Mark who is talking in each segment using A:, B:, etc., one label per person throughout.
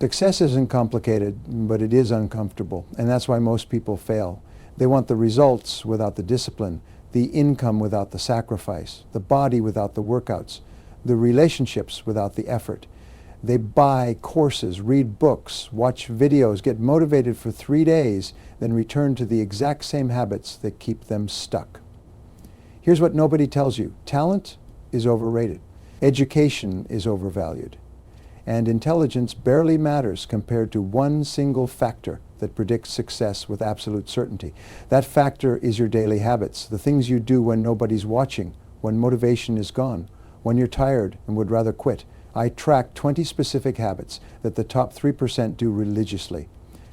A: Success isn't complicated, but it is uncomfortable, and that's why most people fail. They want the results without the discipline, the income without the sacrifice, the body without the workouts, the relationships without the effort. They buy courses, read books, watch videos, get motivated for 3 days, then return to the exact same habits that keep them stuck. Here's what nobody tells you. Talent is overrated. Education is overvalued. And intelligence barely matters compared to one single factor that predicts success with absolute certainty. That factor is your daily habits, the things you do when nobody's watching, when motivation is gone, when you're tired and would rather quit. I track 20 specific habits that the top 3% do religiously.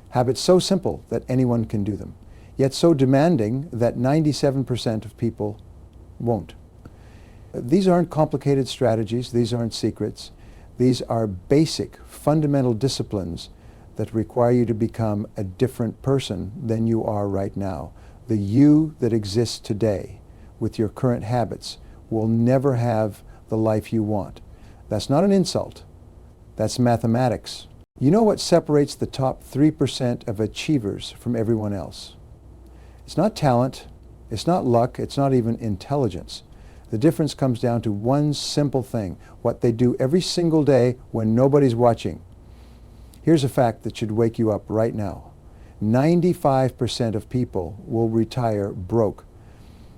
A: Habits so simple that anyone can do them, yet so demanding that 97% of people won't. These aren't complicated strategies, these aren't secrets. These are basic, fundamental disciplines that require you to become a different person than you are right now. The you that exists today with your current habits will never have the life you want. That's not an insult. That's mathematics. You know what separates the top 3% of achievers from everyone else? It's not talent, it's not luck, it's not even intelligence. The difference comes down to one simple thing, what they do every single day when nobody's watching. Here's a fact that should wake you up right now. 95% of people will retire broke,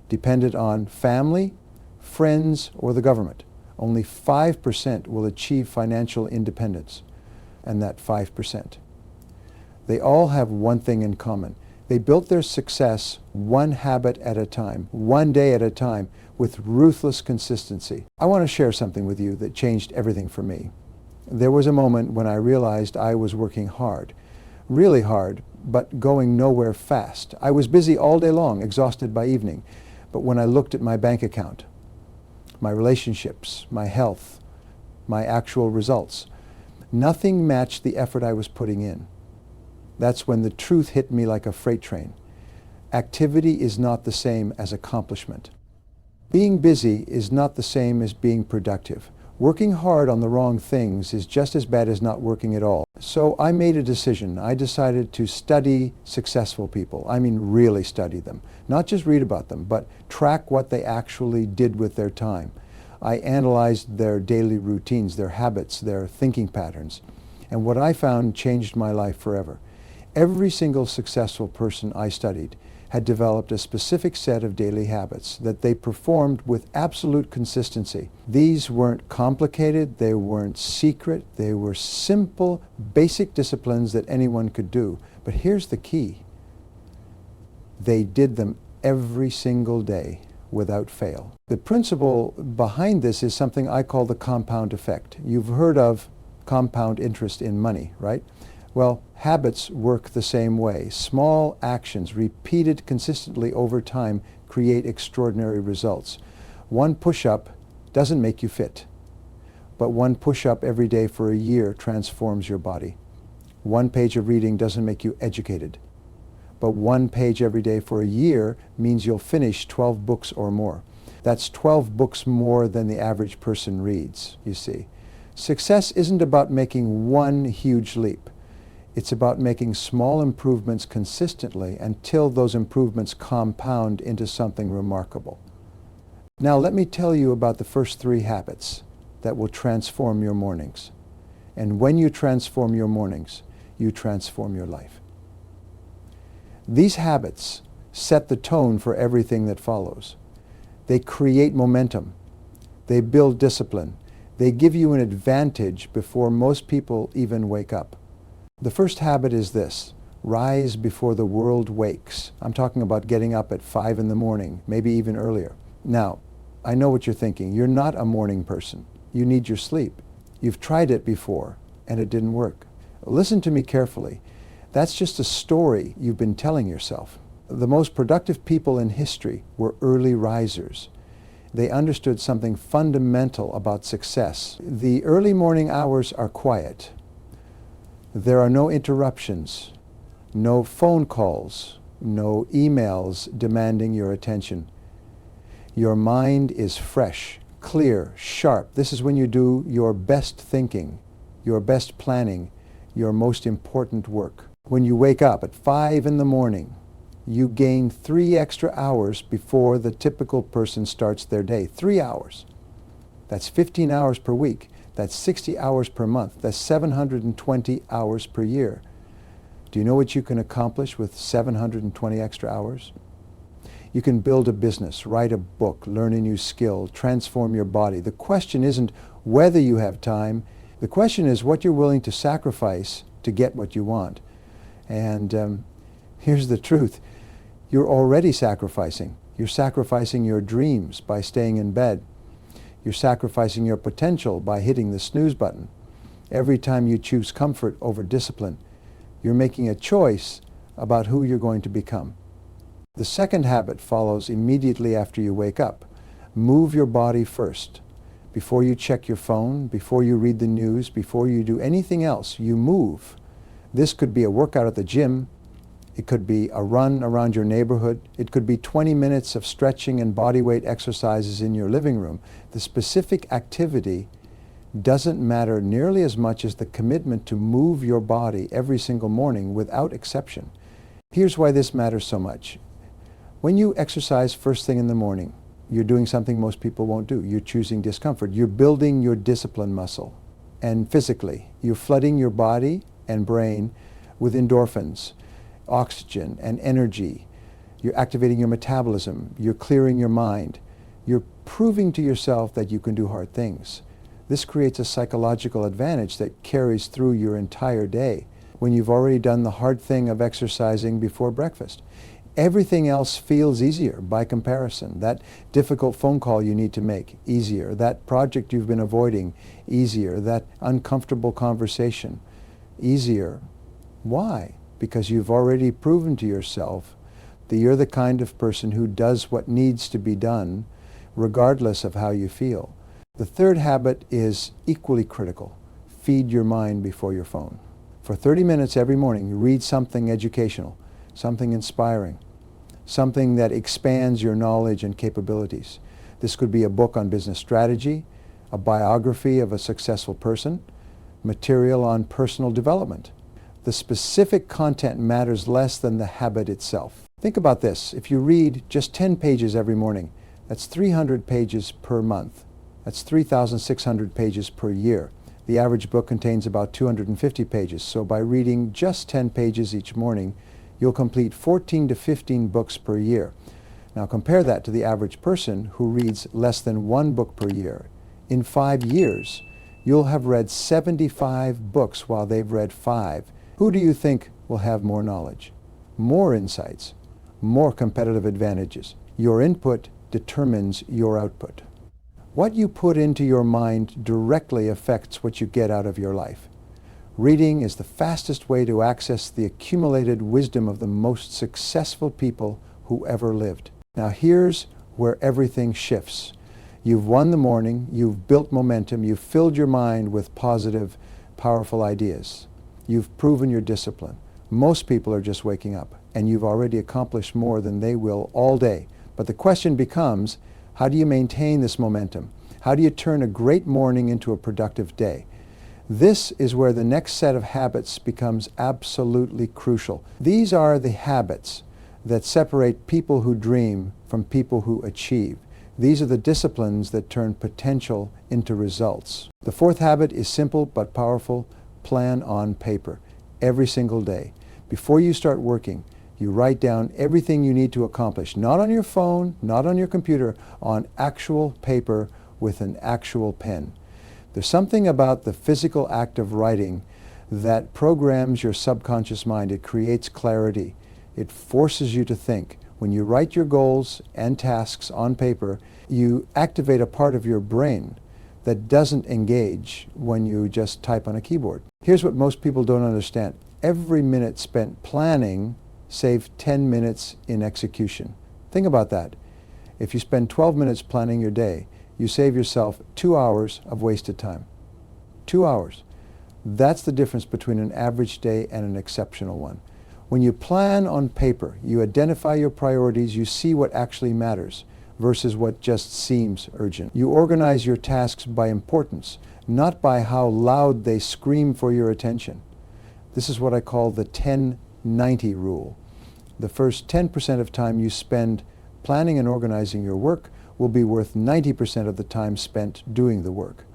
A: dependent on family, friends, or the government. Only 5% will achieve financial independence, and that 5%. They all have one thing in common. They built their success one habit at a time, one day at a time, with ruthless consistency. I want to share something with you that changed everything for me. There was a moment when I realized I was working hard, really hard, but going nowhere fast. I was busy all day long, exhausted by evening. But when I looked at my bank account, my relationships, my health, my actual results, nothing matched the effort I was putting in. That's when the truth hit me like a freight train. Activity is not the same as accomplishment. Being busy is not the same as being productive. Working hard on the wrong things is just as bad as not working at all. So I made a decision. I decided to study successful people. I mean really study them. Not just read about them, but track what they actually did with their time. I analyzed their daily routines, their habits, their thinking patterns. And what I found changed my life forever. Every single successful person I studied had developed a specific set of daily habits that they performed with absolute consistency. These weren't complicated, they weren't secret, they were simple, basic disciplines that anyone could do. But here's the key. They did them every single day without fail. The principle behind this is something I call the compound effect. You've heard of compound interest in money, right? Well, habits work the same way. Small actions repeated consistently over time create extraordinary results. One push-up doesn't make you fit, but one push-up every day for a year transforms your body. One page of reading doesn't make you educated, but one page every day for a year means you'll finish 12 books or more. That's 12 books more than the average person reads, you see. Success isn't about making one huge leap. It's about making small improvements consistently until those improvements compound into something remarkable. Now let me tell you about the first 3 habits that will transform your mornings. And when you transform your mornings, you transform your life. These habits set the tone for everything that follows. They create momentum. They build discipline. They give you an advantage before most people even wake up. The first habit is this: rise before the world wakes. I'm talking about getting up at 5 in the morning, maybe even earlier. Now, I know what you're thinking. You're not a morning person. You need your sleep. You've tried it before, and it didn't work. Listen to me carefully. That's just a story you've been telling yourself. The most productive people in history were early risers. They understood something fundamental about success. The early morning hours are quiet. There are no interruptions, no phone calls, no emails demanding your attention. Your mind is fresh, clear, sharp. This is when you do your best thinking, your best planning, your most important work. When you wake up at 5 in the morning, you gain 3 extra hours before the typical person starts their day. 3 hours. That's 15 hours per week. That's 60 hours per month. That's 720 hours per year. Do you know what you can accomplish with 720 extra hours? You can build a business, write a book, learn a new skill, transform your body. The question isn't whether you have time. The question is what you're willing to sacrifice to get what you want. And here's the truth. You're already sacrificing. You're sacrificing your dreams by staying in bed. You're sacrificing your potential by hitting the snooze button. Every time you choose comfort over discipline, you're making a choice about who you're going to become. The second habit follows immediately after you wake up. Move your body first. Before you check your phone, before you read the news, before you do anything else, you move. This could be a workout at the gym. It could be a run around your neighborhood. It could be 20 minutes of stretching and body weight exercises in your living room. The specific activity doesn't matter nearly as much as the commitment to move your body every single morning without exception. Here's why this matters so much. When you exercise first thing in the morning, you're doing something most people won't do. You're choosing discomfort. You're building your discipline muscle. And physically, you're flooding your body and brain with endorphins, oxygen, and energy. You're activating your metabolism. You're clearing your mind. You're proving to yourself that you can do hard things. This creates a psychological advantage that carries through your entire day when you've already done the hard thing of exercising before breakfast. Everything else feels easier by comparison. That difficult phone call you need to make, easier. That project you've been avoiding, easier. That uncomfortable conversation, easier. Why? Because you've already proven to yourself that you're the kind of person who does what needs to be done regardless of how you feel. The third habit is equally critical. Feed your mind before your phone. For 30 minutes every morning, you read something educational, something inspiring, something that expands your knowledge and capabilities. This could be a book on business strategy, a biography of a successful person, material on personal development. The specific content matters less than the habit itself. Think about this. If you read just 10 pages every morning, that's 300 pages per month. That's 3,600 pages per year. The average book contains about 250 pages, so by reading just 10 pages each morning, you'll complete 14 to 15 books per year. Now compare that to the average person who reads less than 1 book per year. In 5 years, you'll have read 75 books while they've read 5. Who do you think will have more knowledge, more insights, more competitive advantages? Your input determines your output. What you put into your mind directly affects what you get out of your life. Reading is the fastest way to access the accumulated wisdom of the most successful people who ever lived. Now here's where everything shifts. You've won the morning, you've built momentum, you've filled your mind with positive, powerful ideas. You've proven your discipline. Most people are just waking up, and you've already accomplished more than they will all day. But the question becomes, how do you maintain this momentum? How do you turn a great morning into a productive day? This is where the next set of habits becomes absolutely crucial. These are the habits that separate people who dream from people who achieve. These are the disciplines that turn potential into results. The fourth habit is simple but powerful. Plan on paper every single day. Before you start working, you write down everything you need to accomplish, not on your phone, not on your computer, on actual paper with an actual pen. There's something about the physical act of writing that programs your subconscious mind. It creates clarity. It forces you to think. When you write your goals and tasks on paper, you activate a part of your brain that doesn't engage when you just type on a keyboard. Here's what most people don't understand. Every minute spent planning saves 10 minutes in execution. Think about that. If you spend 12 minutes planning your day, you save yourself 2 hours of wasted time. 2 hours. That's the difference between an average day and an exceptional one. When you plan on paper, you identify your priorities, you see what actually matters versus what just seems urgent. You organize your tasks by importance, not by how loud they scream for your attention. This is what I call the 10-90 rule. The first 10% of time you spend planning and organizing your work will be worth 90% of the time spent doing the work.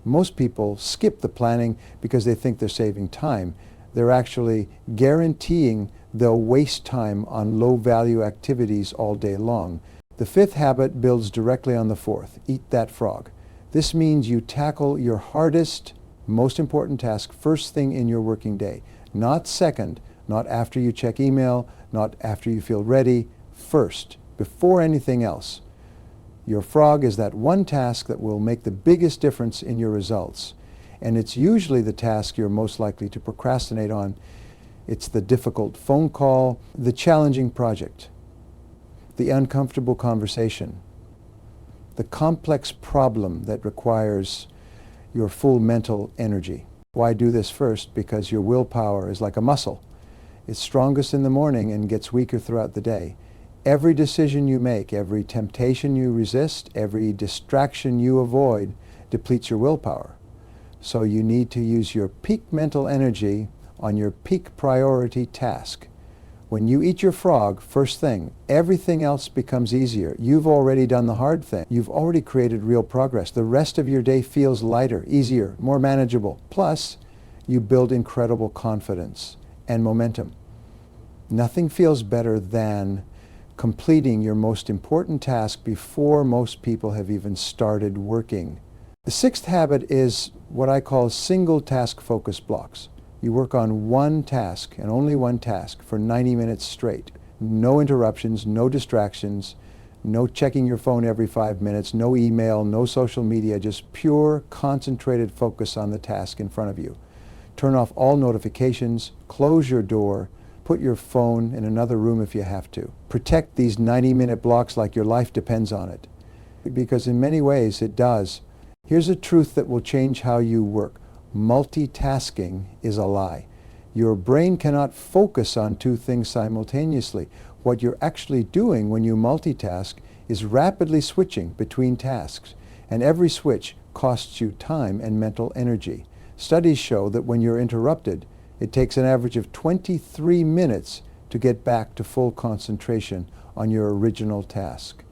A: Most people skip the planning because they think they're saving time. They're actually guaranteeing they'll waste time on low-value activities all day long. The fifth habit builds directly on the fourth. Eat that frog. This means you tackle your hardest, most important task first thing in your working day. Not second, not after you check email, not after you feel ready. First, before anything else. Your frog is that one task that will make the biggest difference in your results. And it's usually the task you're most likely to procrastinate on. It's the difficult phone call, the challenging project, the uncomfortable conversation, the complex problem that requires your full mental energy. Why do this first? Because your willpower is like a muscle. It's strongest in the morning and gets weaker throughout the day. Every decision you make, every temptation you resist, every distraction you avoid depletes your willpower. So you need to use your peak mental energy on your peak priority task. When you eat your frog, first thing, everything else becomes easier. You've already done the hard thing. You've already created real progress. The rest of your day feels lighter, easier, more manageable. Plus, you build incredible confidence and momentum. Nothing feels better than completing your most important task before most people have even started working. The sixth habit is what I call single task focus blocks. You work on one task and only one task for 90 minutes straight. No interruptions, no distractions, no checking your phone every 5 minutes, no email, no social media, just pure concentrated focus on the task in front of you. Turn off all notifications, close your door, put your phone in another room if you have to. Protect these 90-minute blocks like your life depends on it, because in many ways it does. Here's a truth that will change how you work. Multitasking is a lie. Your brain cannot focus on two things simultaneously. What you're actually doing when you multitask is rapidly switching between tasks, and every switch costs you time and mental energy. Studies show that when you're interrupted, it takes an average of 23 minutes to get back to full concentration on your original task.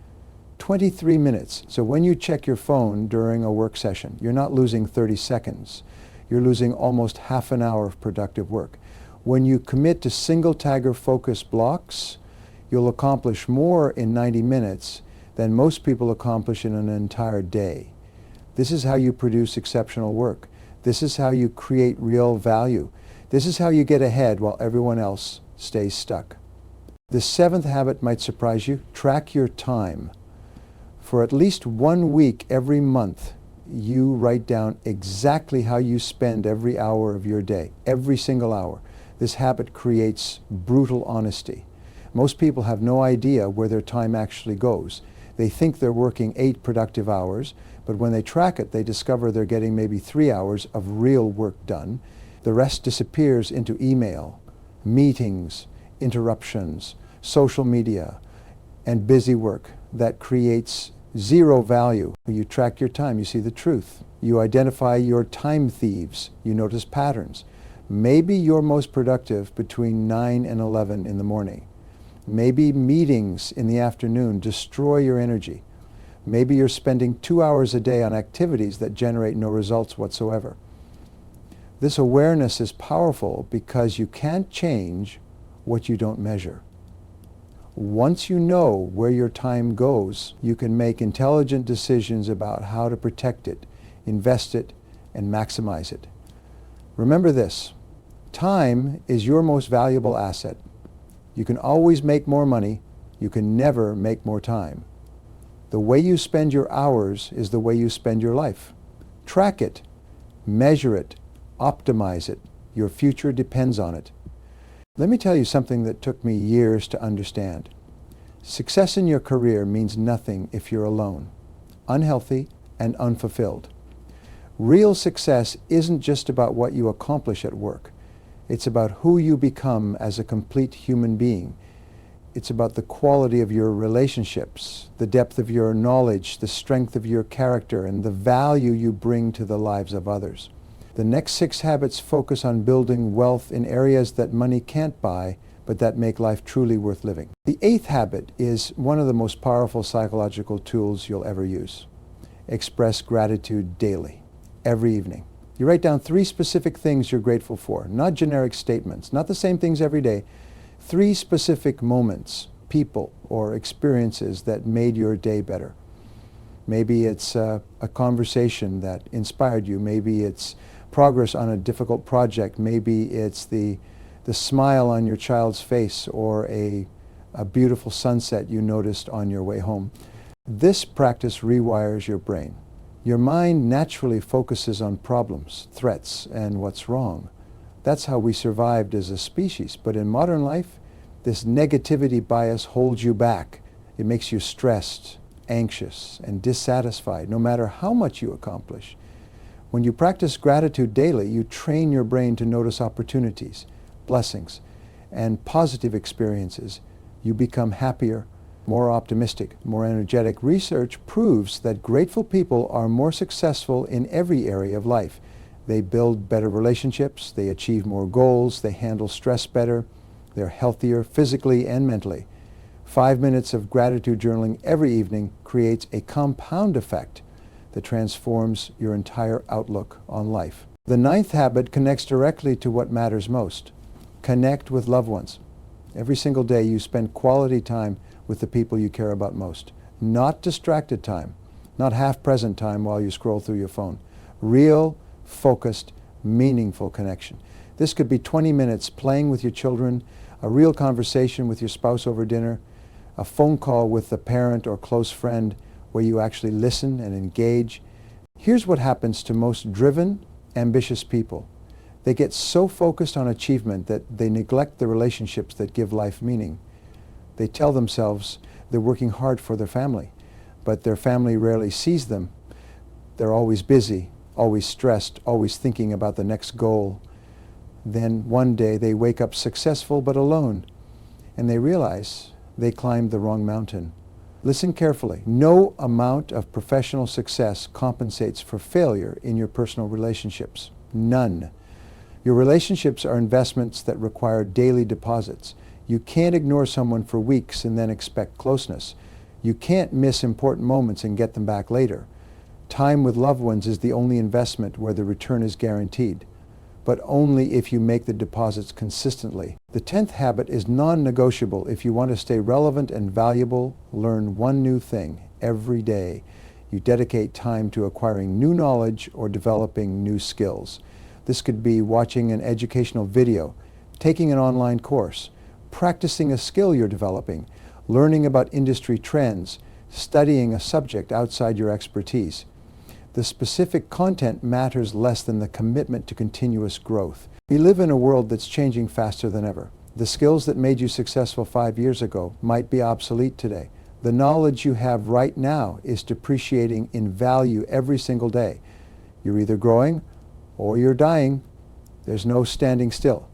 A: 23 minutes. So when you check your phone during a work session, you're not losing 30 seconds. You're losing almost half an hour of productive work. When you commit to single tagger focus blocks, you'll accomplish more in 90 minutes than most people accomplish in an entire day. This is how you produce exceptional work. This is how you create real value. This is how you get ahead while everyone else stays stuck. The seventh habit might surprise you. Track your time. For at least 1 week every month, you write down exactly how you spend every hour of your day, every single hour. This habit creates brutal honesty. Most people have no idea where their time actually goes. They think they're working 8 productive hours, but when they track it, they discover they're getting maybe 3 hours of real work done. The rest disappears into email, meetings, interruptions, social media, and busy work that creates zero value. You track your time, you see the truth. You identify your time thieves, you notice patterns. Maybe you're most productive between 9 and 11 in the morning. Maybe meetings in the afternoon destroy your energy. Maybe you're spending 2 hours a day on activities that generate no results whatsoever. This awareness is powerful because you can't change what you don't measure. Once you know where your time goes, you can make intelligent decisions about how to protect it, invest it, and maximize it. Remember this, time is your most valuable asset. You can always make more money, you can never make more time. The way you spend your hours is the way you spend your life. Track it, measure it, optimize it. Your future depends on it. Let me tell you something that took me years to understand. Success in your career means nothing if you're alone, unhealthy, and unfulfilled. Real success isn't just about what you accomplish at work. It's about who you become as a complete human being. It's about the quality of your relationships, the depth of your knowledge, the strength of your character, and the value you bring to the lives of others. The next 6 habits focus on building wealth in areas that money can't buy, but that make life truly worth living. The 8th habit is one of the most powerful psychological tools you'll ever use. Express gratitude daily, every evening. You write down 3 specific things you're grateful for, not generic statements, not the same things every day. 3 specific moments, people, or experiences that made your day better. Maybe it's a conversation that inspired you. Maybe it's progress on a difficult project. Maybe it's the smile on your child's face, or a beautiful sunset you noticed on your way home. This practice rewires your brain. Your mind naturally focuses on problems, threats, and what's wrong. That's how we survived as a species. But in modern life, this negativity bias holds you back. It makes you stressed, anxious, and dissatisfied, no matter how much you accomplish. When you practice gratitude daily, you train your brain to notice opportunities, blessings, and positive experiences. You become happier, more optimistic, more energetic. Research proves that grateful people are more successful in every area of life. They build better relationships, they achieve more goals, they handle stress better, they're healthier physically and mentally. 5 minutes of gratitude journaling every evening creates a compound effect that transforms your entire outlook on life. The 9th habit connects directly to what matters most. Connect with loved ones. Every single day you spend quality time with the people you care about most. Not distracted time, not half-present time while you scroll through your phone. Real, focused, meaningful connection. This could be 20 minutes playing with your children, a real conversation with your spouse over dinner, a phone call with a parent or close friend where you actually listen and engage. Here's what happens to most driven, ambitious people. They get so focused on achievement that they neglect the relationships that give life meaning. They tell themselves they're working hard for their family, but their family rarely sees them. They're always busy, always stressed, always thinking about the next goal. Then one day they wake up successful but alone, and they realize they climbed the wrong mountain. Listen carefully. No amount of professional success compensates for failure in your personal relationships. None. Your relationships are investments that require daily deposits. You can't ignore someone for weeks and then expect closeness. You can't miss important moments and get them back later. Time with loved ones is the only investment where the return is guaranteed, but only if you make the deposits consistently. The 10th habit is non-negotiable. If you want to stay relevant and valuable, learn one new thing every day. You dedicate time to acquiring new knowledge or developing new skills. This could be watching an educational video, taking an online course, practicing a skill you're developing, learning about industry trends, studying a subject outside your expertise. The specific content matters less than the commitment to continuous growth. We live in a world that's changing faster than ever. The skills that made you successful 5 years ago might be obsolete today. The knowledge you have right now is depreciating in value every single day. You're either growing or you're dying. There's no standing still.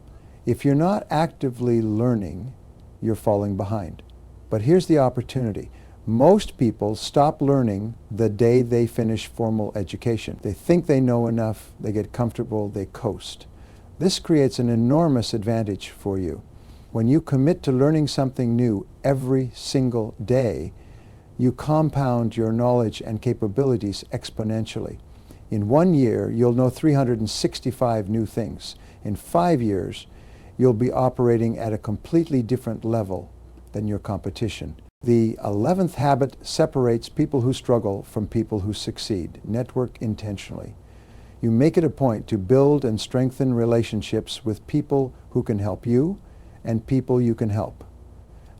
A: If you're not actively learning, you're falling behind. But here's the opportunity. Most people stop learning the day they finish formal education. They think they know enough, they get comfortable, they coast. This creates an enormous advantage for you. When you commit to learning something new every single day, you compound your knowledge and capabilities exponentially. In 1 year, you'll know 365 new things. In 5 years, you'll be operating at a completely different level than your competition. The 11th habit separates people who struggle from people who succeed. Network intentionally. You make it a point to build and strengthen relationships with people who can help you and people you can help.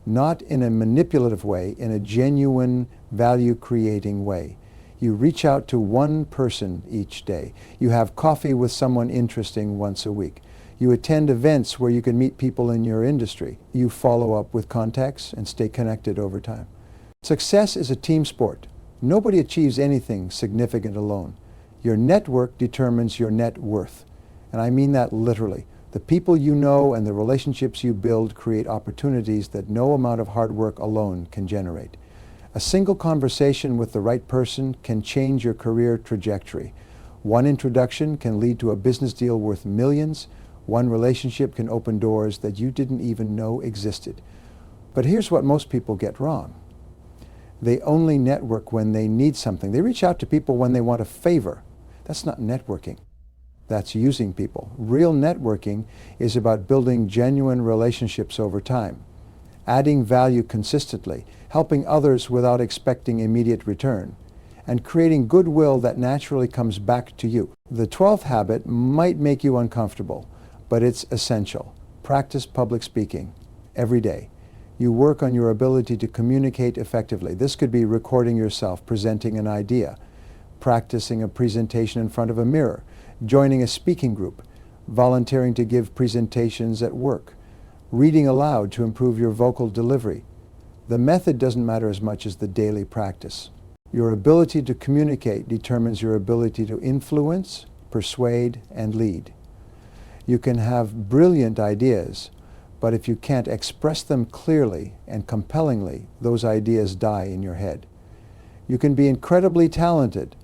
A: Not in a manipulative way, in a genuine, value-creating way. You reach out to one person each day. You have coffee with someone interesting once a week. You attend events where you can meet people in your industry. You follow up with contacts and stay connected over time. Success is a team sport. Nobody achieves anything significant alone. Your network determines your net worth. And I mean that literally. The people you know and the relationships you build create opportunities that no amount of hard work alone can generate. A single conversation with the right person can change your career trajectory. One introduction can lead to a business deal worth millions. One relationship can open doors that you didn't even know existed. But here's what most people get wrong. They only network when they need something. They reach out to people when they want a favor. That's not networking. That's using people. Real networking is about building genuine relationships over time, adding value consistently, helping others without expecting immediate return, and creating goodwill that naturally comes back to you. The 12th habit might make you uncomfortable, but it's essential. Practice public speaking every day. You work on your ability to communicate effectively. This could be recording yourself presenting an idea, practicing a presentation in front of a mirror, joining a speaking group, volunteering to give presentations at work, reading aloud to improve your vocal delivery. The method doesn't matter as much as the daily practice. Your ability to communicate determines your ability to influence, persuade, and lead. You can have brilliant ideas, but if you can't express them clearly and compellingly, those ideas die in your head. You can be incredibly talented,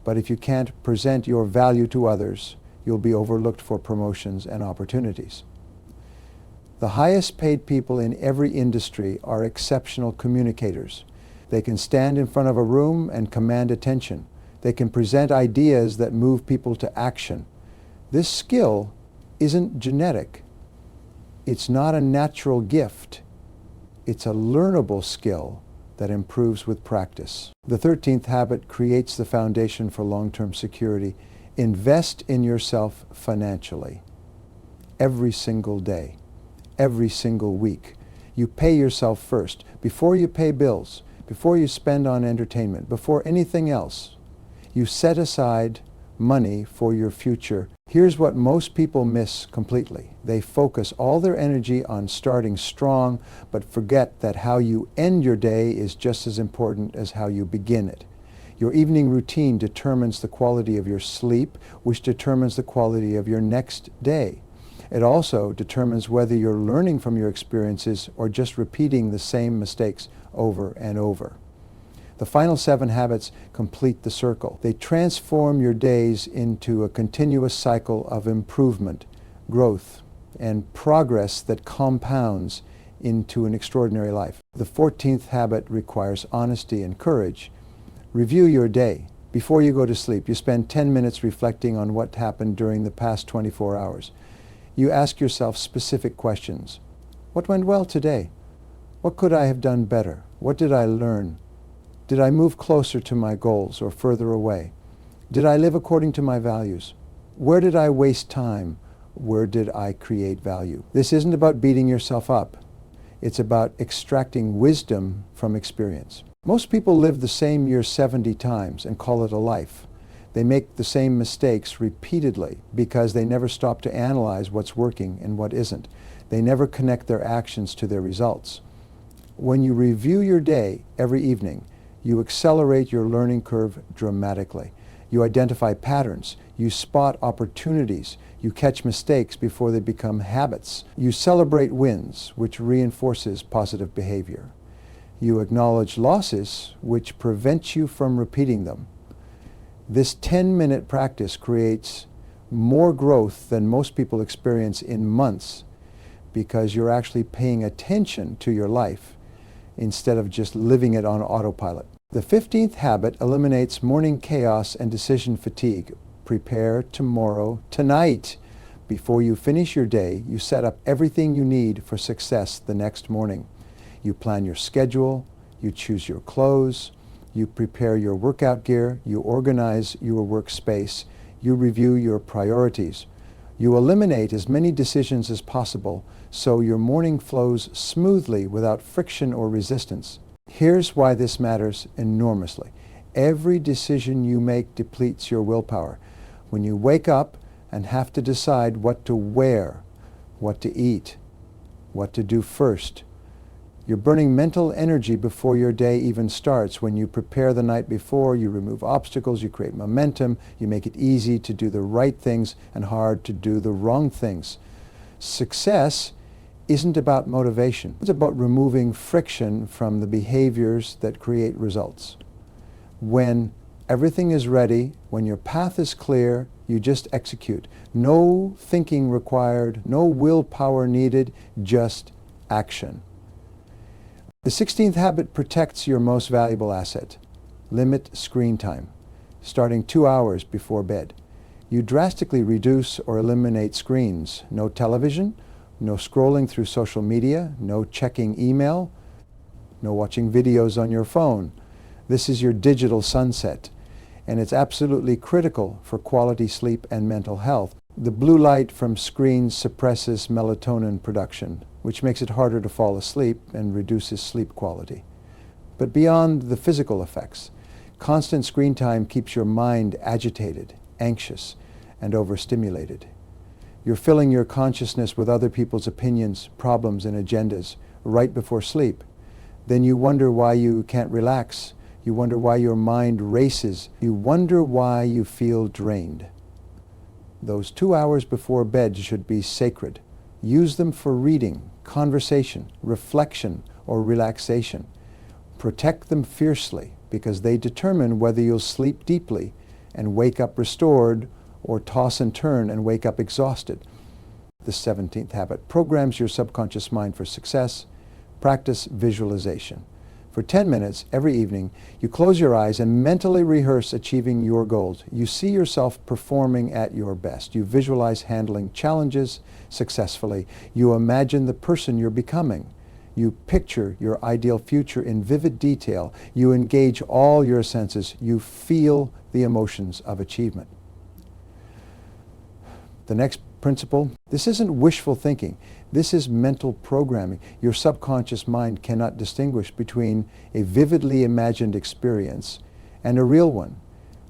A: but if you can't present your value to others, you'll be overlooked for promotions and opportunities. The highest paid people in every industry are exceptional communicators. They can stand in front of a room and command attention. They can present ideas that move people to action. This skill isn't genetic. It's not a natural gift. It's a learnable skill that improves with practice. The 13th habit creates the foundation for long-term security. Invest in yourself financially. Every single day, every single week. You pay yourself first. Before you pay bills, before you spend on entertainment, before anything else, you set aside money for your future. Here's what most people miss completely. They focus all their energy on starting strong, but forget that how you end your day is just as important as how you begin it. Your evening routine determines the quality of your sleep, which determines the quality of your next day. It also determines whether you're learning from your experiences or just repeating the same mistakes over and over. The final 7 habits complete the circle. They transform your days into a continuous cycle of improvement, growth, and progress that compounds into an extraordinary life. The 14th habit requires honesty and courage. Review your day. Before you go to sleep, you spend 10 minutes reflecting on what happened during the past 24 hours. You ask yourself specific questions. What went well today? What could I have done better? What did I learn? Did I move closer to my goals or further away? Did I live according to my values? Where did I waste time? Where did I create value? This isn't about beating yourself up. It's about extracting wisdom from experience. Most people live the same year 70 times and call it a life. They make the same mistakes repeatedly because they never stop to analyze what's working and what isn't. They never connect their actions to their results. When you review your day every evening, you accelerate your learning curve dramatically. You identify patterns. You spot opportunities. You catch mistakes before they become habits. You celebrate wins, which reinforces positive behavior. You acknowledge losses, which prevents you from repeating them. This 10-minute practice creates more growth than most people experience in months because you're actually paying attention to your life instead of just living it on autopilot. The 15th habit eliminates morning chaos and decision fatigue. Prepare tomorrow, tonight. Before you finish your day, you set up everything you need for success the next morning. You plan your schedule, you choose your clothes, you prepare your workout gear, you organize your workspace, you review your priorities. You eliminate as many decisions as possible so your morning flows smoothly without friction or resistance. Here's why this matters enormously. Every decision you make depletes your willpower. When you wake up and have to decide what to wear, what to eat, what to do first, you're burning mental energy before your day even starts. When you prepare the night before, you remove obstacles, you create momentum, you make it easy to do the right things and hard to do the wrong things. Success isn't about motivation. It's about removing friction from the behaviors that create results. When Everything is ready. When your path is clear, you just execute. No thinking required, no willpower needed, just action. The 16th habit protects your most valuable asset. Limit screen time, starting 2 hours before bed. You drastically reduce or eliminate screens. No television, no scrolling through social media, no checking email, no watching videos on your phone. This is your digital sunset, and it's absolutely critical for quality sleep and mental health. The blue light from screens suppresses melatonin production, which makes it harder to fall asleep and reduces sleep quality. But beyond the physical effects, constant screen time keeps your mind agitated, anxious, and overstimulated. You're filling your consciousness with other people's opinions, problems, and agendas right before sleep. Then you wonder why you can't relax. You wonder why your mind races. You wonder why you feel drained. Those 2 hours before bed should be sacred. Use them for reading, conversation, reflection, or relaxation. Protect them fiercely, because they determine whether you'll sleep deeply and wake up restored, or toss and turn and wake up exhausted. The 17th habit programs your subconscious mind for success. Practice visualization. For 10 minutes every evening, you close your eyes and mentally rehearse achieving your goals. You see yourself performing at your best. You visualize handling challenges successfully. You imagine the person you're becoming. You picture your ideal future in vivid detail. You engage all your senses. You feel the emotions of achievement. The next principle, this isn't wishful thinking. This is mental programming. Your subconscious mind cannot distinguish between a vividly imagined experience and a real one.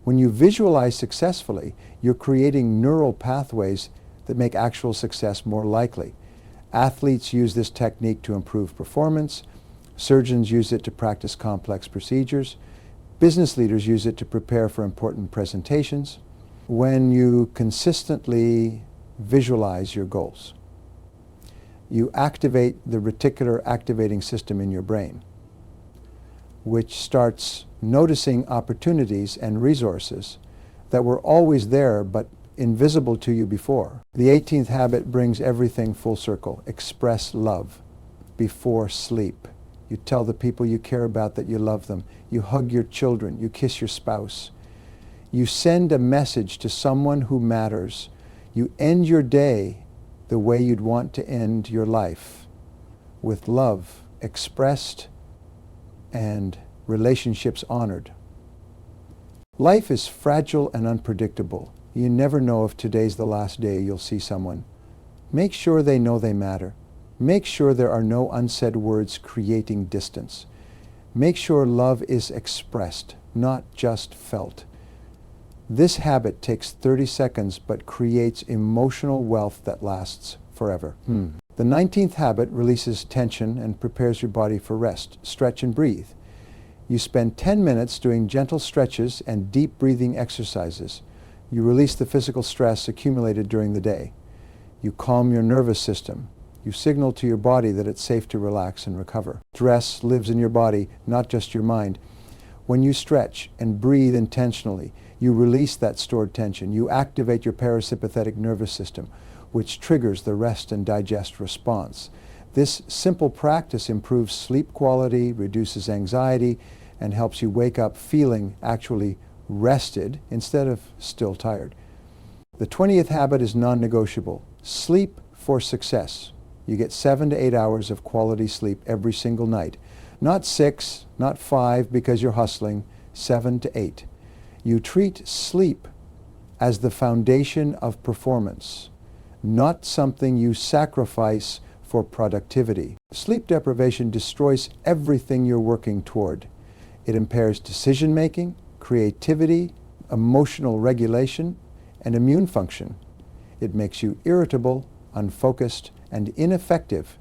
A: When you visualize successfully, you're creating neural pathways that make actual success more likely. Athletes use this technique to improve performance. Surgeons use it to practice complex procedures. Business leaders use it to prepare for important presentations. When you consistently visualize your goals, you activate the reticular activating system in your brain, which starts noticing opportunities and resources that were always there but invisible to you before. The 18th habit brings everything full circle. Express love before sleep. You tell the people you care about that you love them. You hug your children. You kiss your spouse. You send a message to someone who matters. You end your day the way you'd want to end your life, with love expressed and relationships honored. Life is fragile and unpredictable. You never know if today's the last day you'll see someone. Make sure they know they matter. Make sure there are no unsaid words creating distance. Make sure love is expressed, not just felt. This habit takes 30 seconds but creates emotional wealth that lasts forever. The 19th habit releases tension and prepares your body for rest. Stretch and breathe. You spend 10 minutes doing gentle stretches and deep breathing exercises. You release the physical stress accumulated during the day. You calm your nervous system. You signal to your body that it's safe to relax and recover. Stress lives in your body, not just your mind. When you stretch and breathe intentionally, you release that stored tension. You activate your parasympathetic nervous system, which triggers the rest and digest response. This simple practice improves sleep quality, reduces anxiety, and helps you wake up feeling actually rested instead of still tired. The 20th habit is non-negotiable. Sleep for success. You get 7 to 8 hours of quality sleep every single night. Not 6, not 5 because you're hustling, 7 to 8. You treat sleep as the foundation of performance, not something you sacrifice for productivity. Sleep deprivation destroys everything you're working toward. It impairs decision-making, creativity, emotional regulation, and immune function. It makes you irritable, unfocused, and ineffective.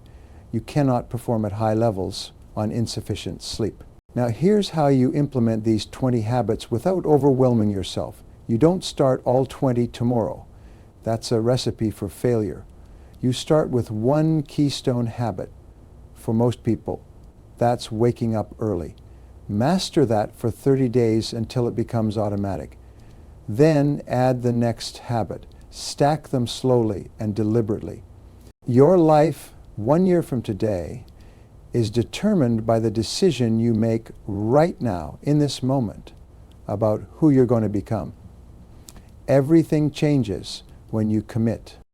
A: You cannot perform at high levels on insufficient sleep. Now here's how you implement these 20 habits without overwhelming yourself. You don't start all 20 tomorrow. That's a recipe for failure. You start with one keystone habit. For most people, that's waking up early. Master that for 30 days until it becomes automatic. Then add the next habit. Stack them slowly and deliberately. Your life 1 year from today is determined by the decision you make right now, in this moment, about who you're going to become. Everything changes when you commit.